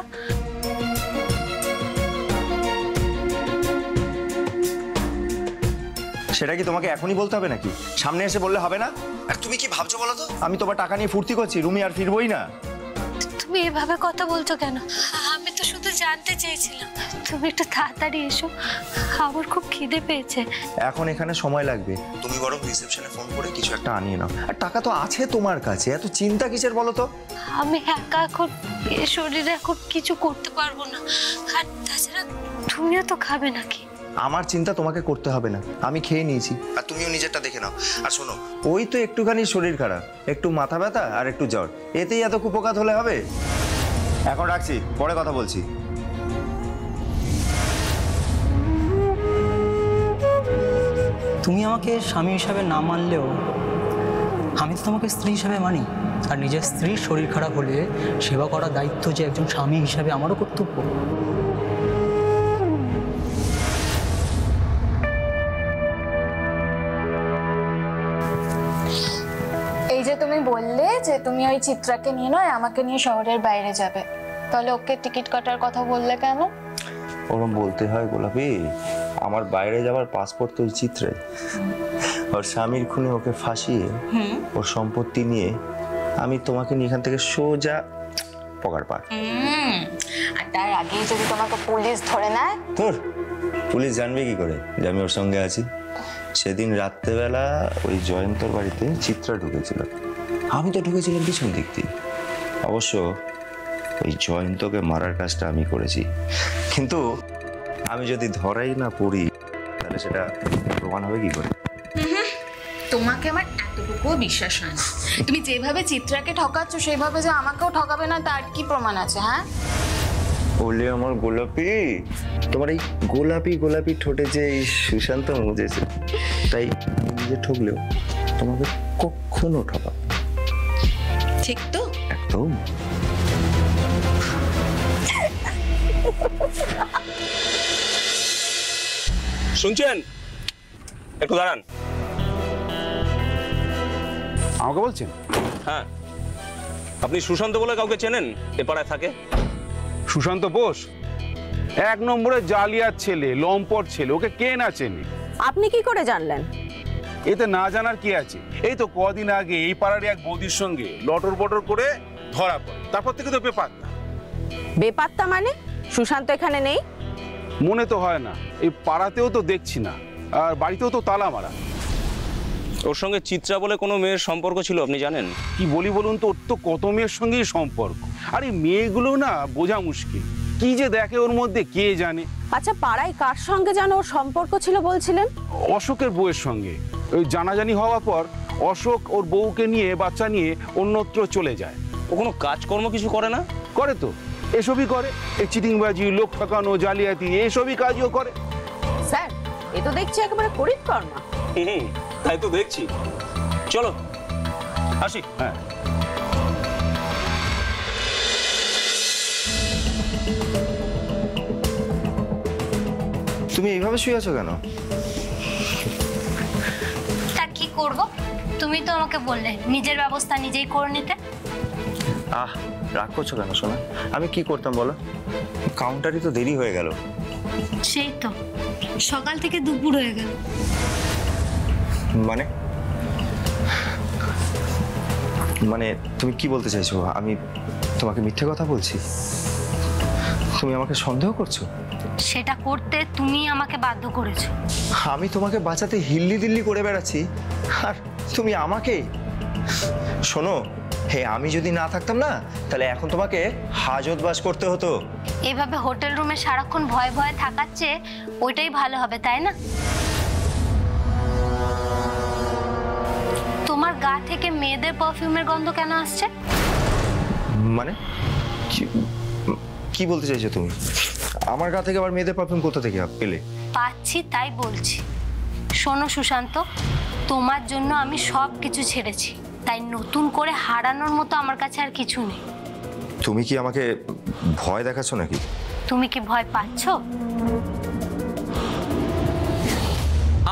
Speaker 1: সেটা কি তোমাকে এখনই বলতে হবে নাকি? সামনে এসে বললে হবে না? আর তুমি কি ভাবছো বলো তো? আমি তোমার টাকা নিয়ে ফুর্তি করছি, রুমি আর ফিরবই না।
Speaker 2: তুমি এভাবে কথা বলছো কেন? আমি তো শুধু জানতে চেয়েছিলাম। তুমি একটু তাড়াতাড়ি এসো, আমার খুব খিদে পেয়েছে।
Speaker 1: এখন এখানে সময় লাগবে, তুমি বরং রিসেপশনে ফোন করে কিছু একটা আনিয়ে নাও। আর টাকা তো আছে তোমার কাছে, এত চিন্তা কিসের বলো তো?
Speaker 2: আমি একা এখন শরীরে এখন কিছু করতে পারবো না। আর তাছাড়া তুমিও তো খাবে নাকি?
Speaker 1: আমার চিন্তা তোমাকে করতে হবে না, আমি খেয়ে নিয়েছি। আর তুমিও নিজেরটা দেখে নাও। আর শোনো, ওই তো একটুখানি শরীর খারাপ, একটু মাথা ব্যথা আর একটু জ্বর, এতেই এত কুপোকাত হলে হবে? এখন রাখছি, পরে কথা বলছি।
Speaker 6: তুমি আমাকে স্বামী হিসাবে না মানলেও আমি তো তোমাকে স্ত্রী হিসাবে মানি। আর নিজের স্ত্রীর শরীর খারাপ হলে সেবা করার দায়িত্ব যে একজন স্বামী হিসাবে আমারও কর্তব্য।
Speaker 10: এই যে তুমি বললে যে তুমি ওই চিত্রাকে নিয়ে নয় আমাকে নিয়ে শহরের বাইরে যাবে, তাহলে ওকে টিকিট কাটার কথা বললে কেন?
Speaker 1: ওরম বলতে হয় গোলাপি, আমার বাইরে যাওয়ার পাসপোর্ট তো ওই চিত্রে। ওর স্বামীর খুনে ওকে ফাঁসিয়ে ওর সম্পত্তি নিয়ে আমি তোমাকে নিয়ে এখান থেকে সোজা পকার পার।
Speaker 10: আর তার আগেই যদি তোমাকে পুলিশ ধরে নেয়?
Speaker 1: তোর পুলিশ জানবে কি করে যে আমি ওর সঙ্গে আছি? সেদিন রাত্রেবেলা ওই জয়ন্তর বাড়িতে চিত্রা ঢুকেছিল, আমি তো ঢুকেছিলাম পিছন দিক দিয়ে। অবশ্য ওই জয়ন্তকে মারার কাজটা আমি করেছি, কিন্তু আমি যদি ধরাই না পড়ি তাহলে সেটা প্রমাণ হবে কি করে?
Speaker 10: তোমাকে আমার এতটুকুও বিশ্বাস হয় না। তুমি যেভাবে চিত্রাকে ঠকাচ্ছ সেইভাবে যে আমাকেও ঠকাবে না তার কি প্রমাণ আছে? হ্যাঁ
Speaker 1: বললে আমার গোলাপি, তোমার এই গোলাপি গোলাপি ঠোঁটে যে এই সুশান্ত মুজেছে, তাই আমি নিজে ঠকলেও তোমাকে কখনো ঠকা।
Speaker 10: ঠিক তো?
Speaker 1: একদম।
Speaker 3: শুনছেন? একটু দাঁড়ান।
Speaker 11: আমাকে বলছেন?
Speaker 3: হ্যাঁ, আপনি সুশান্ত বলে কাউকে চেনেন এ পাড়ায় থাকে?
Speaker 11: সুশান্ত বোস এক নম্বরে জালিয়াত ছেলে, লম্পট ছেলে, ওকে কে না চেনে?
Speaker 4: আপনি কি করে জানলেন?
Speaker 11: এতে না জানার কি আছে? এই তো কদিন আগে এই পাড়ার এক বৌদির সঙ্গে লটর বটর করে ধরা পড়ে, তারপর থেকে তো বেপাত্তা।
Speaker 4: বেপাত্তা মানে? সুশান্ত এখানে নেই?
Speaker 11: মনে তো হয় না, এই পাড়াতেও তো দেখছি না, আর বাড়িতেও তো তালা মারা।
Speaker 3: ওর সঙ্গে চিত্রা বলে কোনো মেয়ের সম্পর্ক ছিল আপনি জানেন?
Speaker 11: কি বলি বলুন তো, ওর তো কত মেয়ের সঙ্গেই সম্পর্ক। আর এই মেয়েগুলো না বোঝা মুশকিল। কি যে দেখে ওর মধ্যে কে জানে।
Speaker 4: আচ্ছা, পাড়ায় কার সঙ্গে যেন ওর সম্পর্ক ছিল বলছিলেন?
Speaker 11: অশোকের বউয়ের সঙ্গে। ওই জানাজানি হওয়ার পর অশোক ওর বউকে নিয়ে বাচ্চা নিয়ে অন্যত্র চলে যায়।
Speaker 3: ও কোনো কাজকর্ম কিছু করে না?
Speaker 11: করে তো, এসবই করে। এই চিটিংবাজি, লোক ঠকানো, জালিয়াতি, এসবই কাজও করে।
Speaker 4: স্যার, এ তো দেখছি একেবারে করিতকর্মা।
Speaker 3: তাই তো দেখছি। চলো আসি।
Speaker 11: হ্যাঁ,
Speaker 1: তুমি এইভাবে শুয়ে আছো কেন?
Speaker 2: তা কি করব? তুমি তো আমাকে বললে নিজের ব্যবস্থা নিজেই করে নিতে।
Speaker 1: রাগ করছো কেন সোনা? আমি কি করতাম বলো? কাউন্টারই তো দেরি হয়ে গেল।
Speaker 2: সেই তো, সকাল থেকে দুপুর হয়ে গেল।
Speaker 1: মানে মানে তুমি কি বলতে চাইছো? আমি তোমাকে মিথ্যে কথা বলছি? তুমি আমাকে সন্দেহ করছো?
Speaker 2: সেটা করতে তুমি আমাকে বাধ্য করেছো।
Speaker 1: আমি তোমাকে বাঁচাতে হিল্লি দিল্লি করে বেড়াচ্ছি, আর তুমি আমাকে? শোনো, আমি যদি না থাকতাম না, তাহলে এখন তোমাকে হাজতবাস করতে হতো।
Speaker 2: এভাবে হোটেল রুমে সারাক্ষণ ভয়ে ভয়ে থাকার চেয়ে ওইটাই ভালো হবে, তাই না? তোমার গা থেকে মেয়েদের পারফিউমের গন্ধ কেন আসছে?
Speaker 1: মানে কি বলতে চাইছো তুমি? আমার গা থেকে আবার মেয়েদের পারফিউম কোথা থেকে পেলে?
Speaker 2: পাচ্ছি তাই বলছি। শোনো সুশান্ত, তোমার জন্য আমি সব কিছু ছেড়েছি, তাই নতুন করে হারানোর মতো আমার কাছে আর কিছু নেই।
Speaker 1: তুমি কি আমাকে ভয় দেখাচ্ছ নাকি?
Speaker 2: তুমি কি ভয় পাচ্ছ?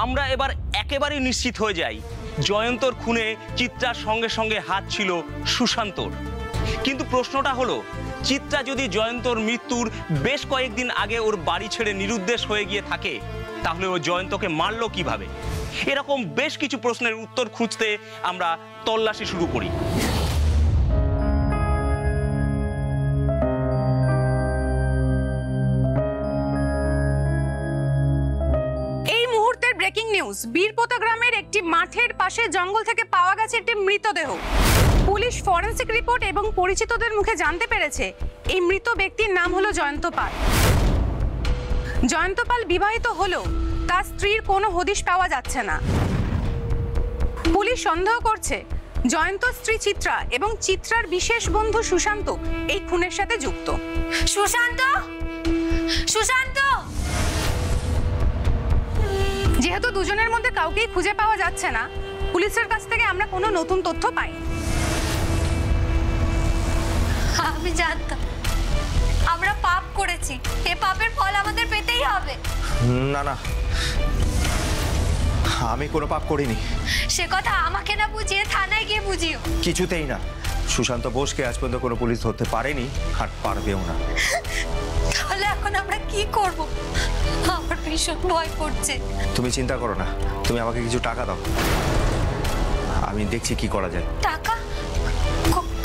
Speaker 3: আমরা এবার একেবারেই নিশ্চিত হয়ে যাই, জয়ন্তর খুনে চিত্রার সঙ্গে সঙ্গে হাত ছিল সুশান্তর। কিন্তু প্রশ্নটা হলো, চিত্রা যদি জয়ন্তর মৃত্যুর বেশ কয়েকদিন আগে ওর বাড়ি ছেড়ে নিরুদ্দেশ হয়ে গিয়ে থাকে, তাহলে ও জয়ন্তকে মারলো কিভাবে? এরকম বেশ কিছু প্রশ্নের উত্তর খুঁজতে আমরা তল্লাশি শুরু করি।
Speaker 12: এই মুহূর্তের ব্রেকিং নিউজ, বীরপোতা গ্রামের একটি মাঠের পাশে জঙ্গল থেকে পাওয়া গেছে একটি মৃতদেহ। পুলিশ ফরেনসিক রিপোর্ট এবং পরিচিতদের মুখে জানতে পেরেছে এই মৃত ব্যক্তির নাম হলো জয়ন্ত পাল। জয়ন্ত পাল বিবাহিত হলেও তার স্ত্রীর কোনো হদিশ পাওয়া যাচ্ছে না। পুলিশ সন্দেহ করছে জয়ন্ত স্ত্রী চিত্রা এবং চিত্রার বিশেষ বন্ধু সুশান্ত এই খুনের সাথে যুক্ত।
Speaker 2: সুশান্ত! সুশান্ত!
Speaker 12: যেহেতু দুজনের মধ্যে কাউকেই খুঁজে পাওয়া যাচ্ছে না, পুলিশের কাছ থেকে আমরা কোনো নতুন তথ্য পাইনি।
Speaker 2: আমি জানতাম আমরা পাপ করেছি, এ পাপের ফল আমাদের পেতেই হবে।
Speaker 1: না না, আমি কোনো পাপ করিনি।
Speaker 2: সে কথা আমাকে না বুঝিয়ে থানায় গিয়ে বুঝিও।
Speaker 1: কিছুতেই না। সুশান্ত বোসকে আজ পর্যন্ত কোনো পুলিশ ধরতে পারেনি, আর পারবেও না।
Speaker 2: তাহলে এখন আমরা কি করব? আমার ভীষণ ভয় করছে।
Speaker 1: তুমি চিন্তা করো না, তুমি আমাকে কিছু টাকা দাও, আমি দেখছি কি করা যায়।
Speaker 2: টাকা?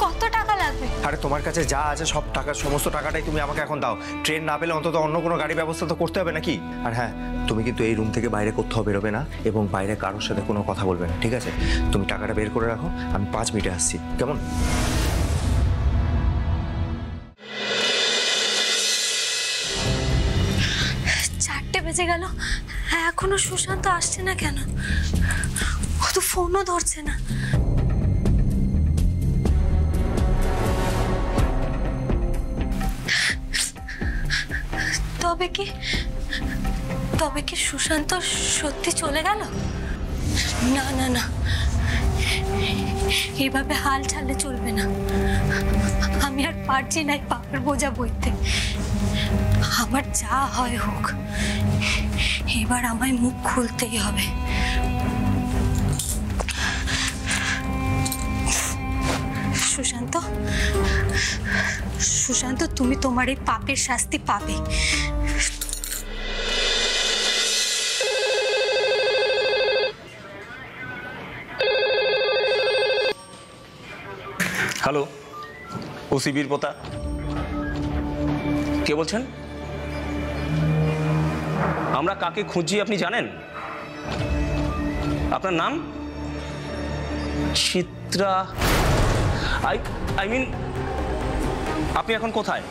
Speaker 2: কত টাকা লাগবে?
Speaker 1: আরে তোমার কাছে যা আছে সব টাকা, সমস্ত টাকাটাই তুমি আমাকে এখন দাও। ট্রেন না পেলে অন্তত অন্য কোনো গাড়ি ব্যবস্থা তো করতে হবে নাকি? আর হ্যাঁ, তুমি কিন্তু এই রুম থেকে বাইরে কোথাও বেরোবে না এবং বাইরে কারোর সাথে কোনো কথা বলবে না, ঠিক আছে? তুমি টাকাটা বের করে রাখো, আমি 5 মিনিটে আসছি, কেমন?
Speaker 2: বেজে গেল, এখনো সুশান্ত আসছে না কেন? ও তো ফোনও ধরছে না। তবে কি সুশান্ত সত্যি চলে গেল? না না না, এভাবে হাল ছাড়লে চলবে না। আমি আর পারছি না এই পাপের বোঝা বইতে। আমার যা হয় হোক, এবার আমায় মুখ খুলতেই হবে। সুশান্ত, সুশান্ত, তুমি তোমার এই পাপের শাস্তি পাবে।
Speaker 3: হ্যালো, ওসি বীরপোতা, কে বলছেন? আমরা কাকে খুঁজি আপনি জানেন? আপনার নাম? চিত্রা? আই মিন, আপনি এখন কোথায়?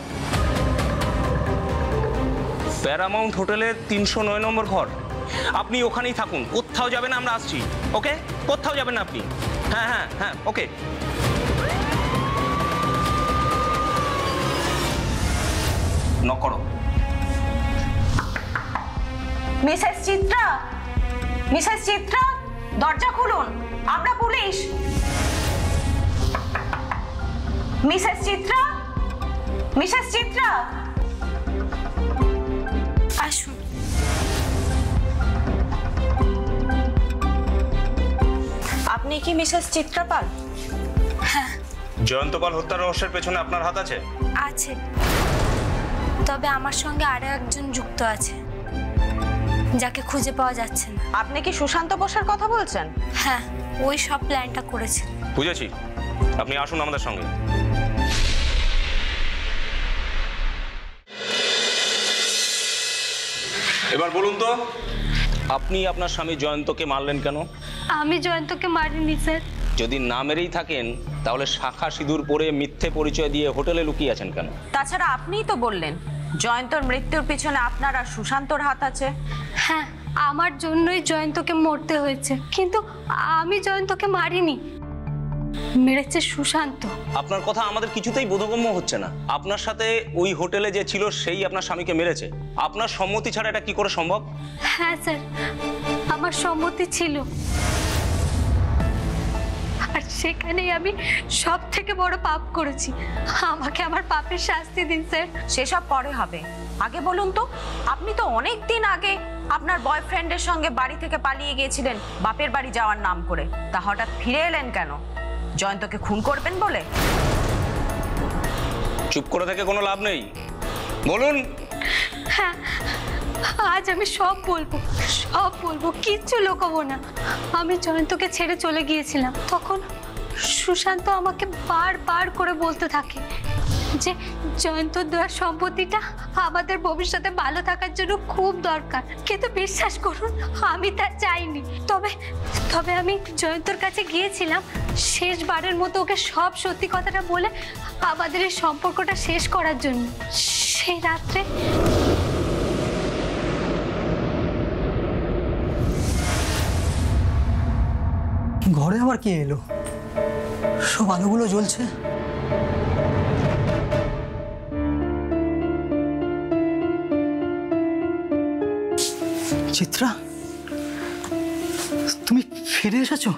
Speaker 3: প্যারামাউন্ট হোটেলের 309 নম্বর ঘর। আপনি ওখানেই থাকুন, কোথাও যাবেন না, আমরা আসছি। ওকে, কোথাও যাবেন না আপনি। হ্যাঁ হ্যাঁ হ্যাঁ, ওকে। নক করো।
Speaker 4: মিসেস চিত্রা, মিসেস চিত্রা, দরজা খুলুন, আমরা police. Mrs Chitra, Mrs Chitra,
Speaker 2: আসুন।
Speaker 4: আপনি কি মিসেস চিত্রা পাল?
Speaker 2: হ্যাঁ।
Speaker 3: জয়ন্ত পাল হত্যা রহস্যের পেছনে আপনার হাত আছে?
Speaker 2: আছে, তবে আমার সঙ্গে আরো একজন যুক্ত আছে যাকে খুঁজে পাওয়া যাচ্ছে না।
Speaker 4: আপনি কি সুশান্ত বোসের কথা বলছেন?
Speaker 2: হ্যাঁ, ওই সব প্ল্যানটা করেছে।
Speaker 3: বুঝেছি, আপনি আসুন আমাদের সঙ্গে। এবার বলুন তো, আপনি আপনার স্বামী জয়ন্তকে মারলেন কেন?
Speaker 2: আমি জয়ন্তকে মারিনি স্যার।
Speaker 3: যদি না মেরেই থাকেন তাহলে শাখা সিঁদুর পরে মিথ্যে পরিচয় দিয়ে হোটেলে লুকিয়ে আছেন কেন?
Speaker 4: তাছাড়া আপনিই তো বললেন জয়ন্তর মৃত্যুর পিছনে আপনার আর সুশান্তর হাত আছে।
Speaker 2: হ্যাঁ, আমার জন্যই জয়ন্তকে মরতে হয়েছে, কিন্তু আমি জয়ন্তকে মারিনি, মেরেছে সুশান্ত।
Speaker 3: আপনার কথা আমাদের কিছুতেই বোধগম্য হচ্ছে না। আপনার সাথে ওই হোটেলে যে ছিল সেই আপনার স্বামীকে মেরেছে। আপনার সম্মতি ছাড়া এটা কি করে সম্ভব?
Speaker 2: হ্যাঁ স্যার, আমার সম্মতি ছিল, আর সেখানেই আমি সব থেকে বড় পাপ করেছি। আমাকে আমার পাপের শাস্তি দিন স্যার।
Speaker 4: সেসব পরে হবে, আগে বলুন তো, আপনি তো অনেক দিন আগে আপনার বয়ফ্রেন্ডের সঙ্গে বাড়ি থেকে পালিয়ে গিয়েছিলেন বাপের বাড়ি যাওয়ার নাম করে, তা হঠাৎ ফিরে এলেন কেন? জয়ন্তকে খুন করবেন বলে?
Speaker 3: চুপ করে থেকে কোনো লাভ নেই, বলুন।
Speaker 2: হ্যাঁ, আজ আমি সব বলবো, সব বলবো, কিচ্ছু লুকাবো না। আমি জয়ন্তকে ছেড়ে চলে গিয়েছিলাম, তখন সুশান্ত আমাকে বারবার করে বলতে থাকে যে জয়ন্তর দেওয়া সম্পত্তিটা আমাদের ভবিষ্যতে ভালো থাকার জন্য খুব দরকার, কিন্তু বিশ্বাস করুন আমি তা চাইনি। তবে আমি জয়ন্তর কাছে গিয়েছিলাম শেষবারের মতো ওকে সব সত্যি কথাটা বলে আমাদের এই সম্পর্কটা শেষ করার জন্য। সেই রাত্রে
Speaker 6: ঘরে আবার কে এলো? সব আলোগুলো জ্বলছে। চিত্রা, তুমি ফিরে এসেছো?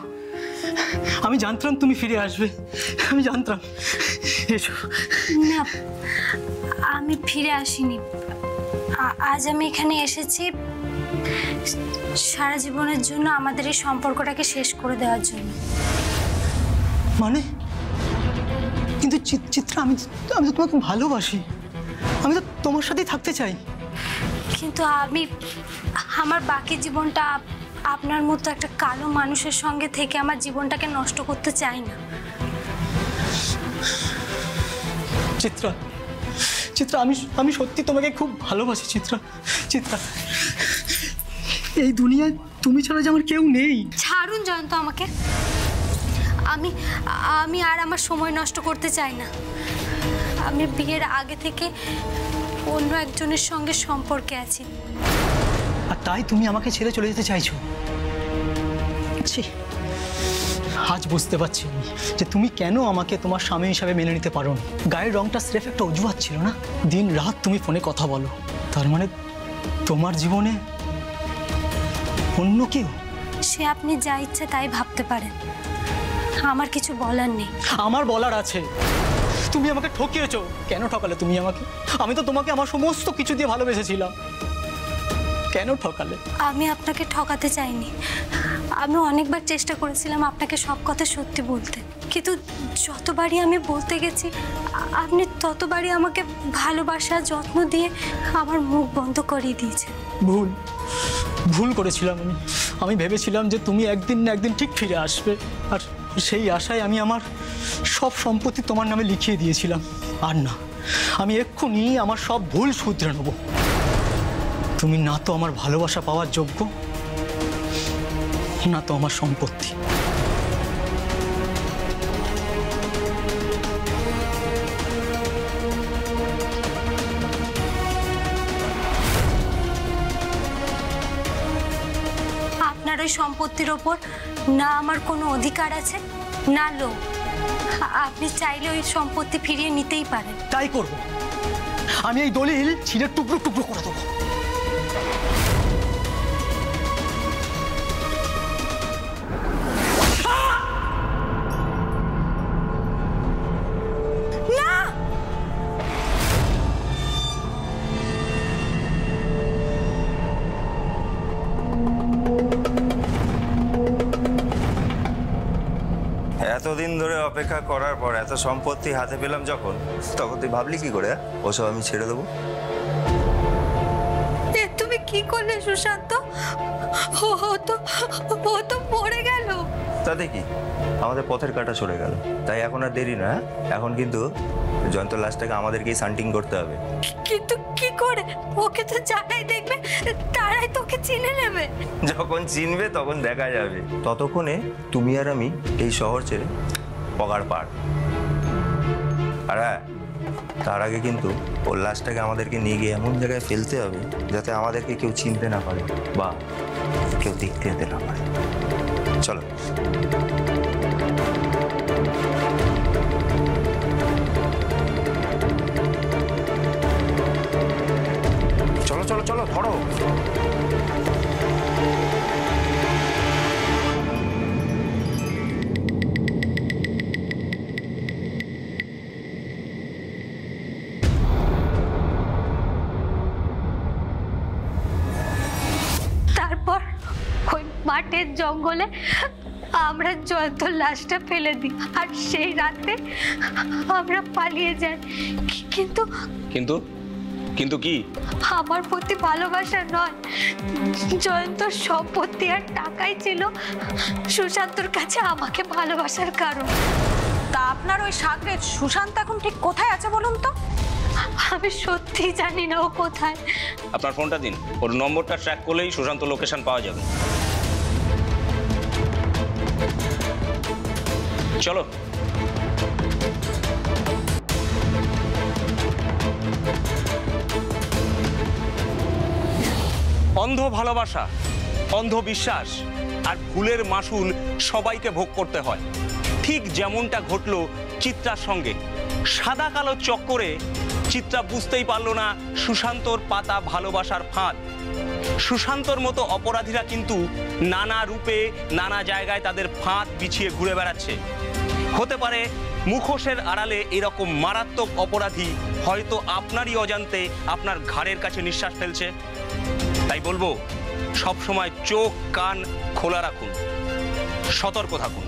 Speaker 6: আমি জানতাম তুমি ফিরে আসবে, আমি জানতাম। এসো।
Speaker 2: না, আমি ফিরে আসিনি। আজ আমি এখানে এসেছি সারা জীবনের জন্য আমাদের এই সম্পর্কটাকে শেষ করে দেওয়ার জন্য।
Speaker 6: মানে? কিন্তু চিত্রা, আমি তো তোমাকে ভালোবাসি, আমি তো তোমার সাথেই থাকতে চাই।
Speaker 2: কিন্তু আমি আমার বাকি জীবনটা আপনার মতো একটা কালো মানুষের সঙ্গে থেকে আমার জীবনটাকে নষ্ট করতে চাই না।
Speaker 6: চিত্রা, চিত্রা, আমি সত্যি তোমাকে খুব ভালোবাসি। চিত্রা, চিত্রা, এই দুনিয়ায় তুমি ছাড়া যে আমার কেউ নেই।
Speaker 2: ছাড়ুন জয়ন্ত আমাকে, আমি আর আমার সময় নষ্ট করতে চাই না। আমি বিয়ের আগে থেকে অন্য একজনের সঙ্গে সম্পর্কে আছি,
Speaker 6: আর তাই তুমি আমাকে ছেড়ে চলে যেতে চাইছো? আজ বুঝতে পারছি যে তুমি কেন আমাকে তোমার স্বামী হিসাবে মেনে নিতে পারো না। গায়ের রংটা স্রেফ একটা অজুহাত ছিল না? দিন রাত তুমি ফোনে কথা বলো, তার মানে তোমার জীবনে অন্য কেউ?
Speaker 2: সে আপনি যা ইচ্ছে তাই ভাবতে পারেন, আমার কিছু বলার নেই।
Speaker 6: আমার বলার আছে। তুমি আমাকে ঠকিয়েছো। কেন ঠকালে তুমি আমাকে? আমি তো তোমাকে আমার সমস্ত কিছু দিয়ে ভালোবেসেছিলাম, কেন ঠকালে?
Speaker 2: আমি আপনাকে ঠকাতে চাইনি। আমি অনেকবার চেষ্টা করেছিলাম আপনাকে সব কথা সত্যি বলতে, কিন্তু যতবারই আমি বলতে গেছি আপনি ততবারই আমাকে ভালোবাসা যত্ন দিয়ে আমার মুখ বন্ধ করিয়ে দিয়েছেন।
Speaker 6: ভুল করেছিলাম আমি ভেবেছিলাম যে তুমি একদিন না একদিন ঠিক ফিরে আসবে, আর সেই আশায় আমি আমার সব সম্পত্তি তোমার নামে লিখিয়ে দিয়েছিলাম। আর না, আমি এক্ষুনি আমার সব ভুল শুধরে নেব। তুমি না তো আমার ভালোবাসা পাওয়ার যোগ্য, না তো আমার সম্পত্তি।
Speaker 2: সম্পত্তির ওপর না আমার কোনো অধিকার আছে না লোভ। আপনি চাইলে ওই সম্পত্তি ফিরিয়ে নিতেই পারেন।
Speaker 6: তাই করব। আমি এই দলিল ছিঁড়ে টুকরো টুকরো করে দেবো।
Speaker 1: এতদিন ধরে অপেক্ষা করার পর এত সম্পত্তি হাতে পেলাম যখন, তখন তুই ভাবলি কি করে ওসব আমি ছেড়ে দেবো?
Speaker 2: তুমি কি করলে সুশান্ত? ও তো মরে গেল।
Speaker 1: তাতে কি, আমাদের পথের কাটা সরে গেল। তাই এখন আর দেরি না, এখন কিন্তু জয়ন্ত লাশটাকে আমাদেরকেই সান্টিং করতে হবে।
Speaker 2: কিন্তু কি করে? ওকে তো যারাই দেখবে তারাই তোকে চিনে নেবে।
Speaker 1: যখন চিনবে তখন দেখা যাবে। ততক্ষণে তুমি আর আমি এই শহর ছেড়ে পগার পার। আর হ্যাঁ, তার আগে কিন্তু ওর লাশটাকে আমাদেরকে নিয়ে গিয়ে এমন জায়গায় ফেলতে হবে যাতে আমাদেরকে কেউ চিনতে না পারে বা কেউ দেখতে যেতে না পারে। চলো। চলো চলো চলো, ধরো।
Speaker 2: তারপর ওই মাঠের জঙ্গলে আমরা জয়ন্তর লাশটা ফেলে দিই, আর সেই রাতে আমরা পালিয়ে যাই। কিন্তু
Speaker 3: কিন্তু কিন্তু কি?
Speaker 2: আমার প্রতি ভালোবাসা নয়, জয়ন্তর সম্পত্তি আর টাকাই ছিল সুশান্তর কাছে আমাকে ভালোবাসার কারণ।
Speaker 12: তা আপনার ওই সাগরে সুশান্ত এখন ঠিক কোথায় আছে বলুন তো?
Speaker 2: আমি সত্যি জানি না ও কোথায়।
Speaker 3: আপনার ফোনটা দিন, ওর নম্বরটা ট্র্যাক করলেই সুশান্ত লোকেশন পাওয়া যাবে। চলো। অন্ধ ভালোবাসা, অন্ধ বিশ্বাস আর ভুলের মাসুল সবাইকে ভোগ করতে হয়। ঠিক যেমনটা ঘটলো চিত্রার সঙ্গে। সাদা কালো চক্করে চিত্রা বুঝতেই পারল না সুশান্তর পাতা ভালোবাসার ফাঁদ। সুশান্তর মতো অপরাধীরা কিন্তু নানা রূপে নানা জায়গায় তাদের ফাঁদ বিছিয়ে ঘুরে বেড়াচ্ছে। হতে পারে মুখোশের আড়ালে এরকম মারাত্মক অপরাধী হয়তো আপনারই অজান্তে আপনার ঘাড়ের কাছে নিঃশ্বাস ফেলছে। তাই বলবো, সবসময় চোখ কান খোলা রাখুন, সতর্ক থাকুন।